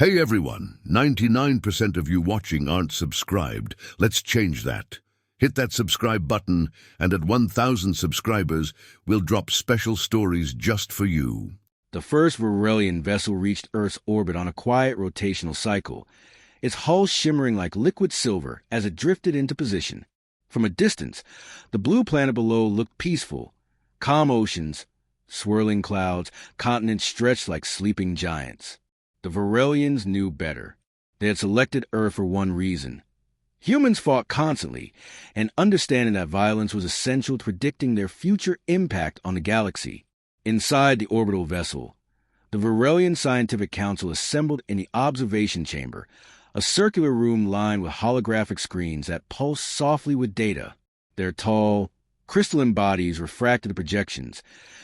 Hey everyone, 99% of you watching aren't subscribed. Let's change that. Hit that subscribe button, and at 1,000 subscribers, we'll drop special stories just for you. The first Varelian vessel reached Earth's orbit on a quiet rotational cycle, its hull shimmering like liquid silver as it drifted into position. From a distance, the blue planet below looked peaceful. Calm oceans, swirling clouds, continents stretched like sleeping giants. The Varelians knew better. They had selected Earth for one reason. Humans fought constantly, and understanding that violence was essential to predicting their future impact on the galaxy. Inside the orbital vessel, the Varelian Scientific Council assembled in the observation chamber, a circular room lined with holographic screens that pulsed softly with data. Their tall, crystalline bodies refracted the projections,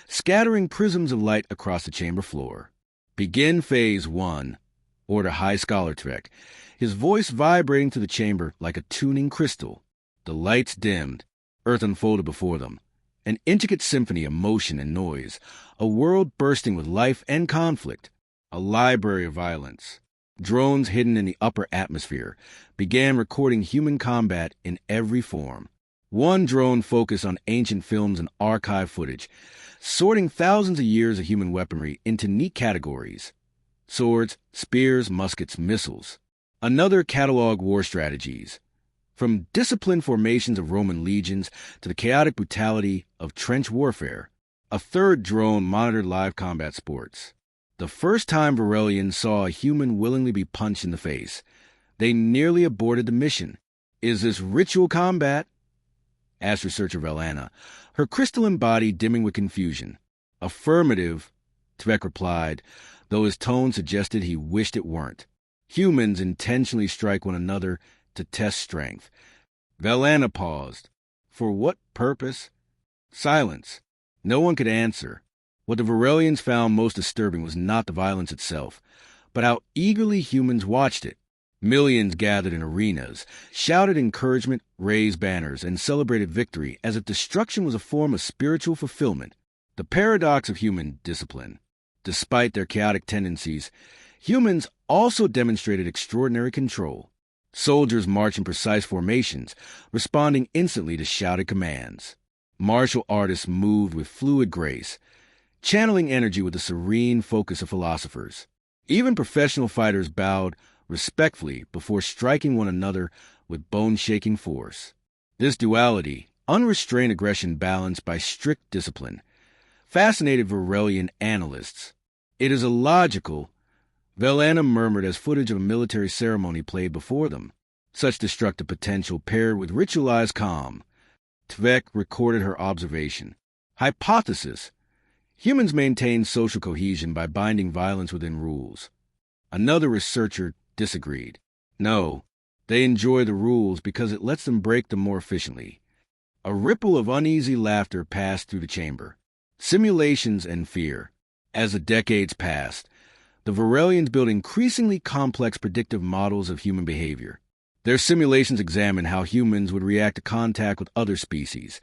scattering prisms of light across the chamber floor. "Begin Phase 1, order High Scholar Trek," his voice vibrating through the chamber like a tuning crystal. The lights dimmed. Earth unfolded before them. An intricate symphony of motion and noise, a world bursting with life and conflict, a library of violence. Drones hidden in the upper atmosphere began recording human combat in every form. One drone focused on ancient films and archive footage, sorting thousands of years of human weaponry into neat categories: swords, spears, muskets, missiles. Another cataloged war strategies, from disciplined formations of Roman legions to the chaotic brutality of trench warfare. A third drone monitored live combat sports. The first time Varelians saw a human willingly be punched in the face, they nearly aborted the mission. "Is this ritual combat?" asked researcher Velana, her crystalline body dimming with confusion. "Affirmative," Tvek replied, though his tone suggested he wished it weren't. "Humans intentionally strike one another to test strength." Velana paused. For what purpose? Silence. No one could answer. What the Varelians found most disturbing was not the violence itself, but how eagerly humans watched it. Millions gathered in arenas, shouted encouragement, raised banners, and celebrated victory as if destruction was a form of spiritual fulfillment. The paradox of human discipline. Despite their chaotic tendencies, humans also demonstrated extraordinary control. Soldiers marched in precise formations, responding instantly to shouted commands. Martial artists moved with fluid grace, channeling energy with the serene focus of philosophers. Even professional fighters bowed respectfully before striking one another with bone-shaking force. This duality, unrestrained aggression balanced by strict discipline, fascinated Varelian analysts. "It is illogical," Velana murmured as footage of a military ceremony played before them. "Such destructive potential paired with ritualized calm." Tvek recorded her observation. "Hypothesis: humans maintain social cohesion by binding violence within rules." Another researcher disagreed. "No, they enjoy the rules because it lets them break them more efficiently." A ripple of uneasy laughter passed through the chamber. Simulations and fear. As the decades passed, the Varelians built increasingly complex predictive models of human behavior. Their simulations examined how humans would react to contact with other species,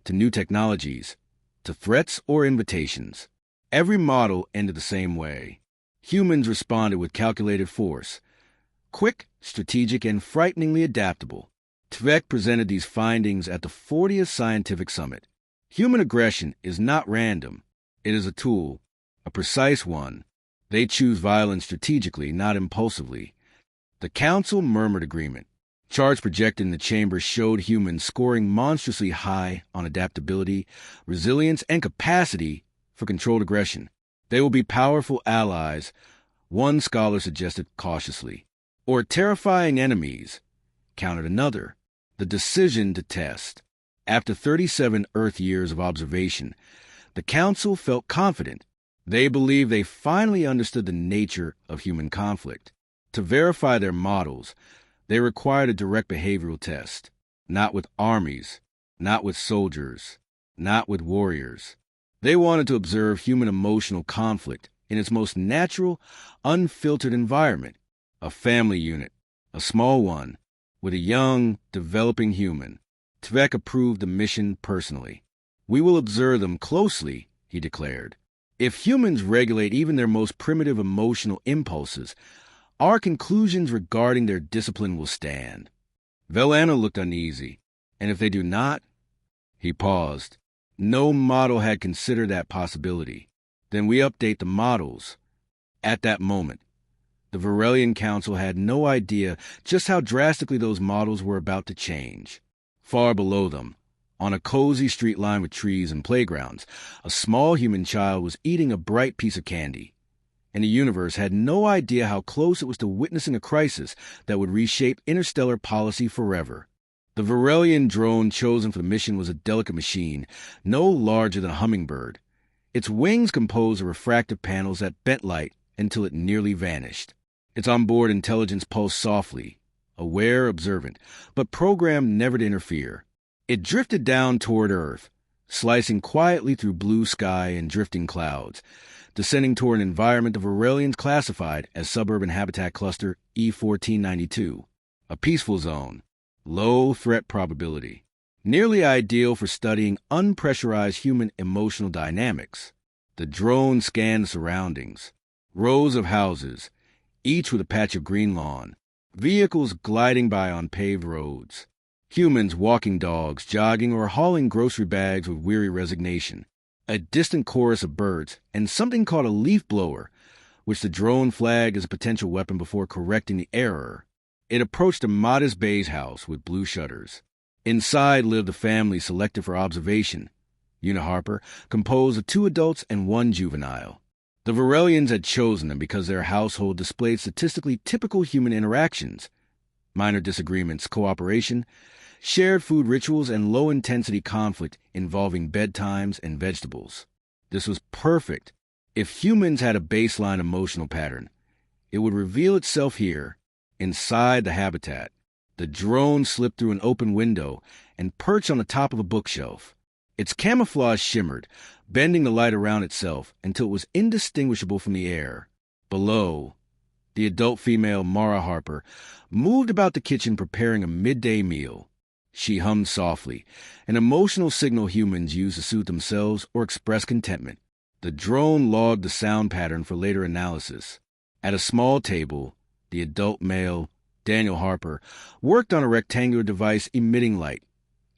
to new technologies, to threats or invitations. Every model ended the same way. Humans responded with calculated force, quick, strategic, and frighteningly adaptable. Tvek presented these findings at the 40th Scientific Summit. Human aggression is not random. It is a tool, a precise one. They choose violence strategically, not impulsively. The council murmured agreement. Charts projected in the chamber showed humans scoring monstrously high on adaptability, resilience, and capacity for controlled aggression. They will be powerful allies, one scholar suggested cautiously. Or terrifying enemies, countered another. The decision to test. After 37 Earth years of observation, the council felt confident. They believed they finally understood the nature of human conflict. To verify their models, they required a direct behavioral test. Not with armies, not with soldiers, not with warriors. They wanted to observe human emotional conflict in its most natural, unfiltered environment. A family unit, a small one, with a young, developing human. Tvek approved the mission personally. "We will observe them closely," he declared. "If humans regulate even their most primitive emotional impulses, our conclusions regarding their discipline will stand. Velana looked uneasy. And if they do not? He paused. No model had considered that possibility. Then we update the models. At that moment, the Varelian Council had no idea just how drastically those models were about to change. Far below them, on a cozy street lined with trees and playgrounds, a small human child was eating a bright piece of candy. And the universe had no idea how close it was to witnessing a crisis that would reshape interstellar policy forever. The Varelian drone chosen for the mission was a delicate machine, no larger than a hummingbird. Its wings composed of refractive panels that bent light until it nearly vanished. Its onboard intelligence pulsed softly, aware, observant, but programmed never to interfere. It drifted down toward Earth, slicing quietly through blue sky and drifting clouds, descending toward an environment the Varelians classified as Suburban Habitat Cluster E1492, a peaceful zone, low threat probability, nearly ideal for studying unpressurized human emotional dynamics. The drone scanned the surroundings, rows of houses, each with a patch of green lawn, vehicles gliding by on paved roads, humans walking dogs, jogging, or hauling grocery bags with weary resignation, a distant chorus of birds, and something called a leaf blower, which the drone flagged as a potential weapon before correcting the error. It approached a modest beige house with blue shutters. Inside lived a family selected for observation, Uniharper, composed of 2 adults and 1 juvenile. The Varelians had chosen them because their household displayed statistically typical human interactions, minor disagreements, cooperation, shared food rituals, and low-intensity conflict involving bedtimes and vegetables. This was perfect. If humans had a baseline emotional pattern, it would reveal itself here, inside the habitat. The drone slipped through an open window and perched on the top of a bookshelf. Its camouflage shimmered, bending the light around itself until it was indistinguishable from the air. Below, the adult female, Mara Harper, moved about the kitchen preparing a midday meal. She hummed softly, an emotional signal humans use to soothe themselves or express contentment. The drone logged the sound pattern for later analysis. At a small table, the adult male, Daniel Harper, worked on a rectangular device emitting light.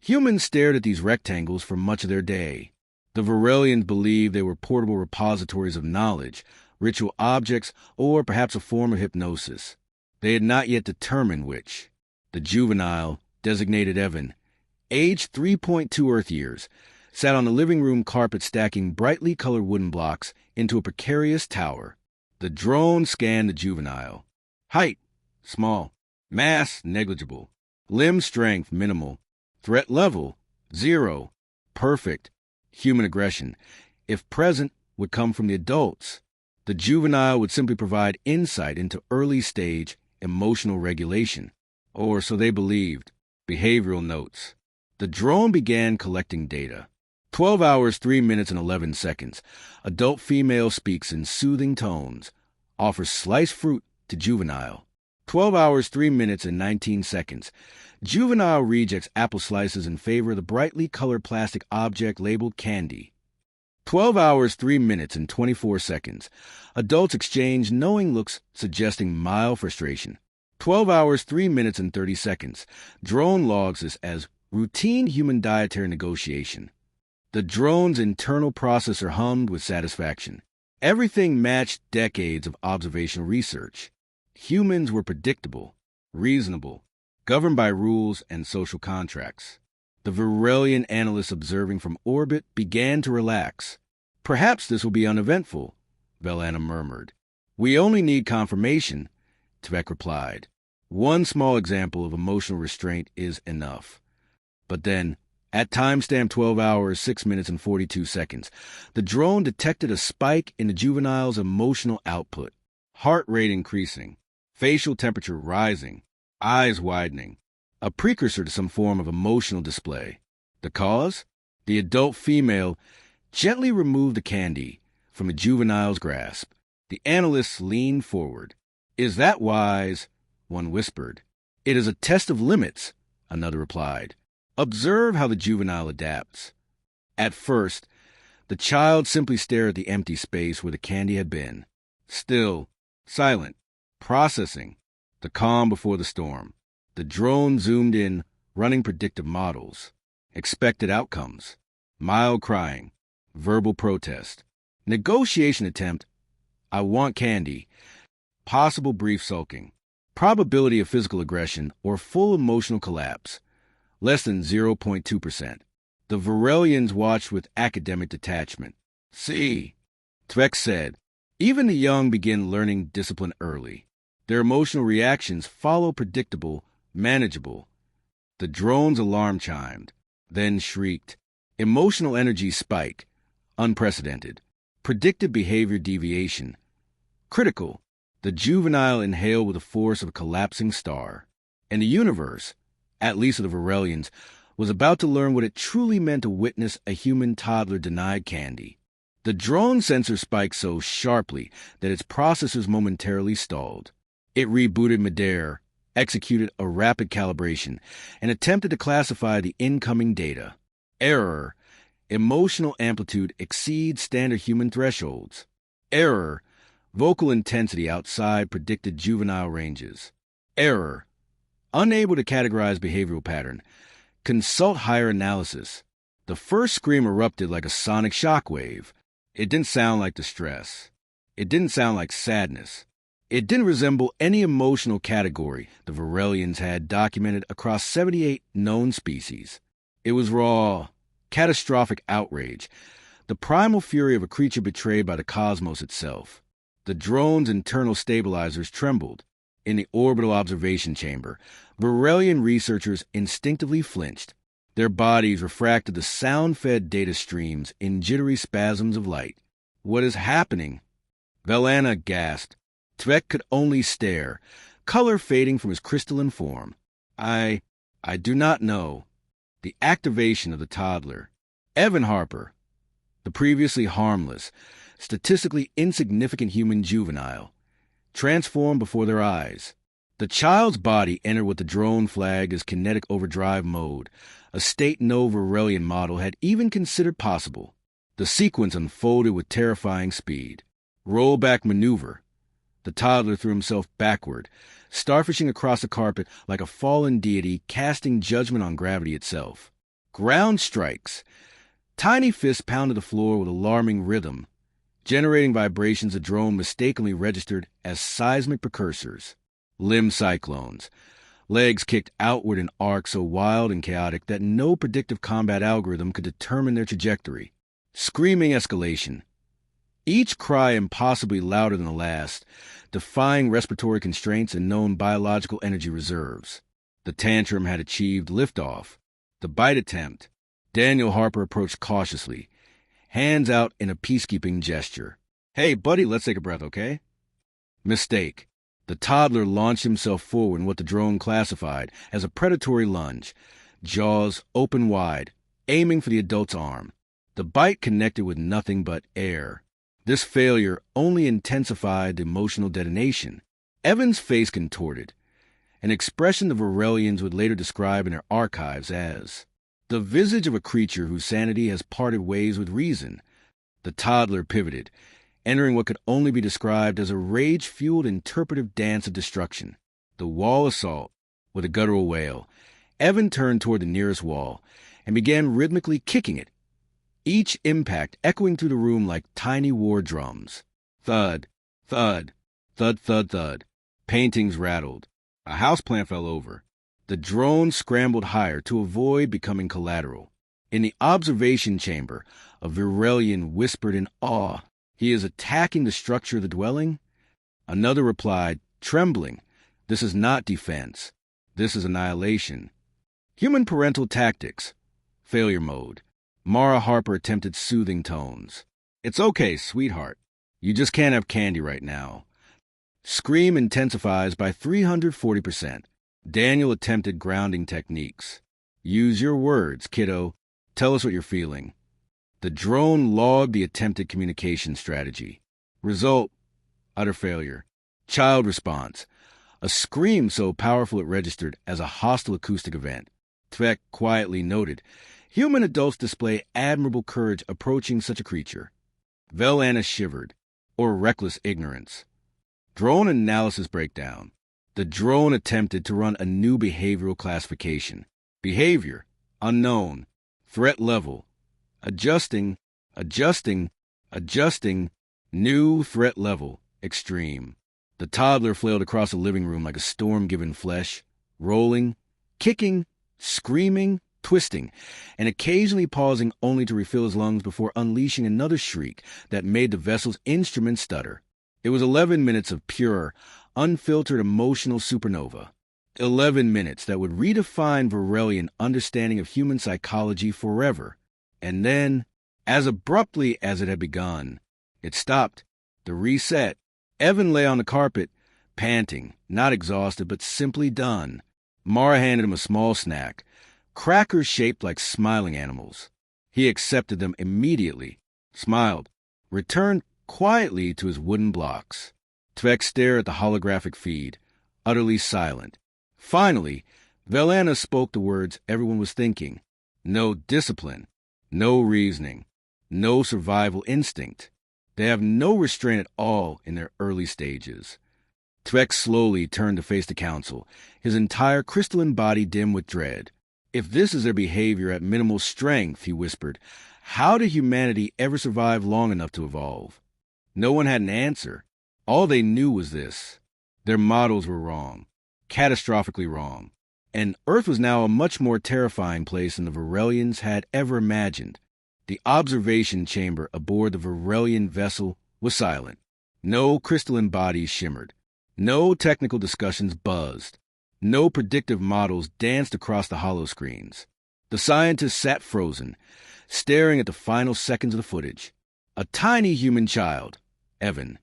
Humans stared at these rectangles for much of their day. The Varelians believed they were portable repositories of knowledge, ritual objects, or perhaps a form of hypnosis. They had not yet determined which. The juvenile, designated Evan, aged 3.2 Earth years, sat on the living room carpet stacking brightly colored wooden blocks into a precarious tower. The drone scanned the juvenile. Height, small. Mass, negligible. Limb strength, minimal. Threat level, 0. Perfect. Human aggression, if present, would come from the adults. The juvenile would simply provide insight into early-stage emotional regulation, or so they believed. Behavioral notes. The drone began collecting data. 12 hours, 3 minutes, and 11 seconds. Adult female speaks in soothing tones. Offers sliced fruit to juvenile. 12 hours, 3 minutes, and 19 seconds. Juvenile rejects apple slices in favor of the brightly colored plastic object labeled candy. 12 hours, 3 minutes, and 24 seconds. Adults exchange knowing looks suggesting mild frustration. 12 hours, 3 minutes, and 30 seconds. Drone logs this as routine human dietary negotiation. The drone's internal processor hummed with satisfaction. Everything matched decades of observational research. Humans were predictable, reasonable, governed by rules and social contracts. The Varelian analysts observing from orbit began to relax. Perhaps this will be uneventful, Velana murmured. We only need confirmation, Tvek replied. One small example of emotional restraint is enough. But then, at timestamp 12 hours, 6 minutes, and 42 seconds, the drone detected a spike in the juvenile's emotional output. Heart rate increasing, facial temperature rising, eyes widening, a precursor to some form of emotional display. The cause? The adult female gently removed the candy from the juvenile's grasp. The analysts leaned forward. Is that wise? One whispered. It is a test of limits, another replied. Observe how the juvenile adapts. At first, the child simply stared at the empty space where the candy had been. Still, silent, Processing. The calm before the storm. The drone zoomed in, running predictive models. Expected outcomes. Mild crying. Verbal protest. Negotiation attempt. I want candy. Possible brief sulking. Probability of physical aggression or full emotional collapse. Less than 0.2%. The Varelians watched with academic detachment. See, Tvek said, even the young begin learning discipline early. Their emotional reactions follow predictable, manageable. The drone's alarm chimed, then shrieked. Emotional energy spike, unprecedented. Predicted behavior deviation, critical. The juvenile inhaled with the force of a collapsing star. And the universe, at least of the Varelians, was about to learn what it truly meant to witness a human toddler denied candy. The drone sensor spiked so sharply that its processors momentarily stalled. It rebooted midair, executed a rapid calibration, and attempted to classify the incoming data. Error. Emotional amplitude exceeds standard human thresholds. Error. Vocal intensity outside predicted juvenile ranges. Error. Unable to categorize behavioral pattern. Consult higher analysis. The first scream erupted like a sonic shockwave. It didn't sound like distress. It didn't sound like sadness. It didn't resemble any emotional category the Varelians had documented across 78 known species. It was raw, catastrophic outrage, the primal fury of a creature betrayed by the cosmos itself. The drone's internal stabilizers trembled. In the orbital observation chamber, Varelian researchers instinctively flinched. Their bodies refracted the sound-fed data streams in jittery spasms of light. What is happening? Velana gasped. Tvek could only stare, color fading from his crystalline form. I do not know. The activation of the toddler. Evan Harper, the previously harmless, statistically insignificant human juvenile, transformed before their eyes. The child's body entered what the drone flagged as kinetic overdrive mode, a state no Varelian model had even considered possible. The sequence unfolded with terrifying speed. Rollback maneuver. The toddler threw himself backward, starfishing across the carpet like a fallen deity casting judgment on gravity itself. Ground strikes. Tiny fists pounded the floor with alarming rhythm, generating vibrations the drone mistakenly registered as seismic precursors. Limb cyclones. Legs kicked outward in arcs so wild and chaotic that no predictive combat algorithm could determine their trajectory. Screaming escalation. Each cry impossibly louder than the last, defying respiratory constraints and known biological energy reserves. The Tantrum had achieved liftoff. The bite attempt. Daniel Harper approached cautiously, hands out in a peacekeeping gesture. Hey, buddy, let's take a breath, okay? Mistake. The toddler launched himself forward in what the drone classified as a predatory lunge, jaws open wide, aiming for the adult's arm. The bite connected with nothing but air. This failure only intensified the emotional detonation. Evan's face contorted, an expression the Varelians would later describe in their archives as the visage of a creature whose sanity has parted ways with reason. The toddler pivoted, entering what could only be described as a rage-fueled interpretive dance of destruction. The wall assault, with a guttural wail. Evan turned toward the nearest wall and began rhythmically kicking it, each impact echoing through the room like tiny war drums. Thud, thud, thud, thud, thud. Paintings rattled. A houseplant fell over. The drone scrambled higher to avoid becoming collateral. In the observation chamber, a Varelian whispered in awe, "He is attacking the structure of the dwelling?" Another replied, trembling, "This is not defense. This is annihilation." Human parental tactics. Failure mode. Mara Harper attempted soothing tones. "It's okay, sweetheart. You just can't have candy right now." Scream intensifies by 340%. Daniel attempted grounding techniques. "Use your words, kiddo. Tell us what you're feeling." The drone logged the attempted communication strategy. Result, utter failure. Child response. A scream so powerful it registered as a hostile acoustic event. Tvek quietly noted, human adults display admirable courage approaching such a creature. Velana shivered, or reckless ignorance. Drone analysis breakdown. The drone attempted to run a new behavioral classification. Behavior, unknown. Threat level, adjusting, adjusting. New threat level, extreme. The toddler flailed across the living room like a storm-given flesh, rolling, kicking, screaming, twisting, and occasionally pausing only to refill his lungs before unleashing another shriek that made the vessel's instruments stutter. It was 11 minutes of pure, unfiltered emotional supernova. 11 minutes that would redefine Varelian understanding of human psychology forever. And then, as abruptly as it had begun, it stopped. The reset. Evan lay on the carpet, panting, not exhausted, but simply done. Mara handed him a small snack, crackers shaped like smiling animals. He accepted them immediately, smiled, returned quietly to his wooden blocks. Tvek stared at the holographic feed, utterly silent. Finally, Velana spoke the words everyone was thinking. No discipline, no reasoning, no survival instinct. They have no restraint at all in their early stages. Tvek slowly turned to face the council, his entire crystalline body dim with dread. If this is their behavior at minimal strength, he whispered, how did humanity ever survive long enough to evolve? No one had an answer. All they knew was this. Their models were wrong, catastrophically wrong. And Earth was now a much more terrifying place than the Varelians had ever imagined. The observation chamber aboard the Varelian vessel was silent. No crystalline bodies shimmered. No technical discussions buzzed. No predictive models danced across the holoscreens. The scientists sat frozen, staring at the final seconds of the footage. A tiny human child, Evan,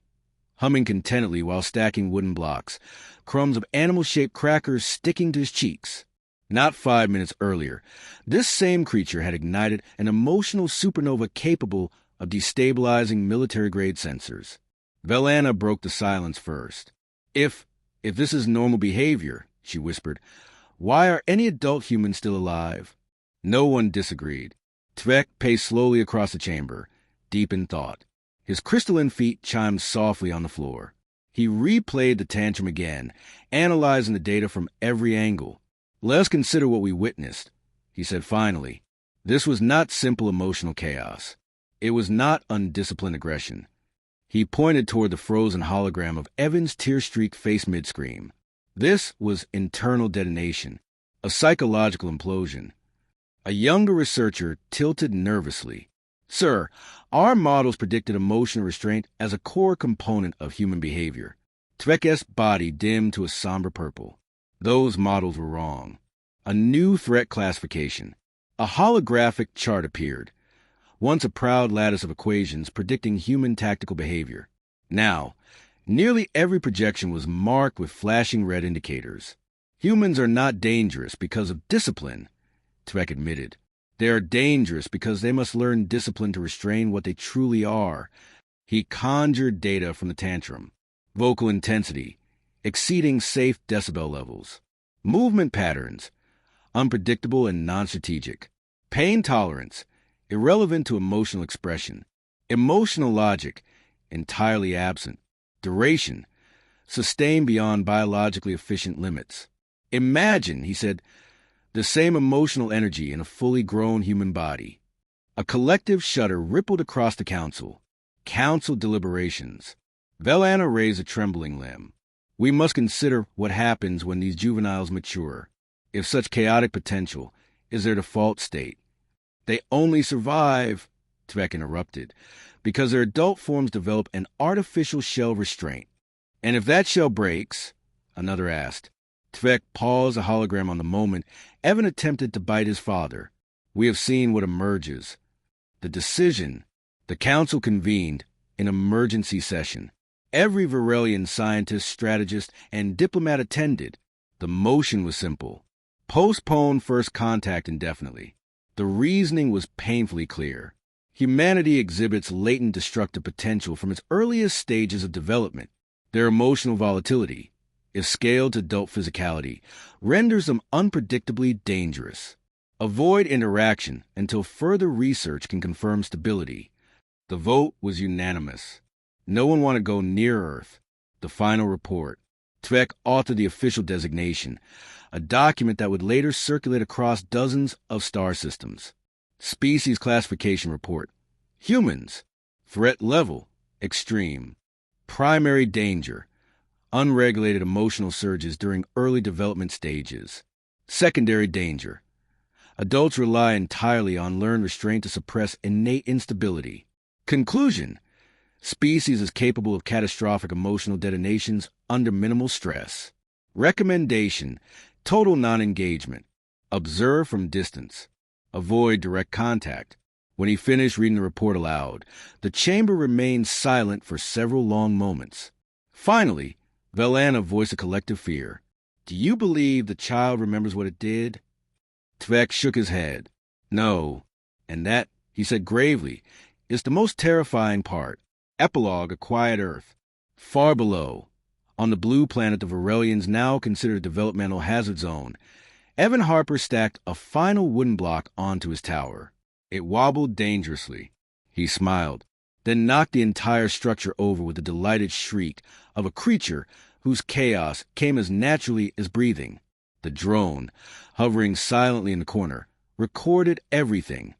humming contentedly while stacking wooden blocks, crumbs of animal-shaped crackers sticking to his cheeks. Not 5 minutes earlier, this same creature had ignited an emotional supernova capable of destabilizing military-grade sensors. Velana broke the silence first. If this is normal behavior, she whispered, why are any adult humans still alive? No one disagreed. Tvek paced slowly across the chamber, deep in thought. His crystalline feet chimed softly on the floor. He replayed the tantrum again, analyzing the data from every angle. Let's consider what we witnessed, he said finally. This was not simple emotional chaos. It was not undisciplined aggression. He pointed toward the frozen hologram of Evan's tear-streaked face mid-scream. This was internal detonation, a psychological implosion. A younger researcher tilted nervously. Sir, our models predicted emotional restraint as a core component of human behavior. Tvek's body dimmed to a somber purple. Those models were wrong. A new threat classification. A holographic chart appeared, once a proud lattice of equations predicting human tactical behavior. Now, nearly every projection was marked with flashing red indicators. Humans are not dangerous because of discipline, Tvek admitted. They are dangerous because they must learn discipline to restrain what they truly are. He conjured data from the tantrum. Vocal intensity, exceeding safe decibel levels. Movement patterns, unpredictable and non-strategic. Pain tolerance, irrelevant to emotional expression. Emotional logic, entirely absent. Duration, sustained beyond biologically efficient limits. Imagine, he said, the same emotional energy in a fully grown human body. A collective shudder rippled across the council. Council deliberations. Velana raised a trembling limb. We must consider what happens when these juveniles mature. If such chaotic potential is their default state. They only survive, Tvek interrupted, because their adult forms develop an artificial shell restraint. And if that shell breaks, another asked. Tvek paused a hologram on the moment Evan attempted to bite his father. We have seen what emerges. The decision. The council convened an emergency session. Every Varelian scientist, strategist, and diplomat attended. The motion was simple. Postpone first contact indefinitely. The reasoning was painfully clear. Humanity exhibits latent destructive potential from its earliest stages of development. Their emotional volatility, if scaled to adult physicality, renders them unpredictably dangerous. Avoid interaction until further research can confirm stability. The vote was unanimous. No one wanted to go near Earth. The final report. Tvek authored the official designation, a document that would later circulate across dozens of star systems. Species classification report. Humans. Threat level. Extreme. Primary danger. Unregulated emotional surges during early development stages. Secondary danger. Adults rely entirely on learned restraint to suppress innate instability. Conclusion. Species is capable of catastrophic emotional detonations under minimal stress. Recommendation. Total non-engagement. Observe from distance. Avoid direct contact. When he finished reading the report aloud, the chamber remained silent for several long moments. Finally, Velana voiced a collective fear. Do you believe the child remembers what it did? Tvek shook his head. No. And that, he said gravely, is the most terrifying part. Epilogue, A Quiet Earth. Far below, on the blue planet the Varelians now considered a developmental hazard zone, Evan Harper stacked a final wooden block onto his tower. It wobbled dangerously. He smiled, then knocked the entire structure over with the delighted shriek of a creature whose chaos came as naturally as breathing. The drone, hovering silently in the corner, recorded everything.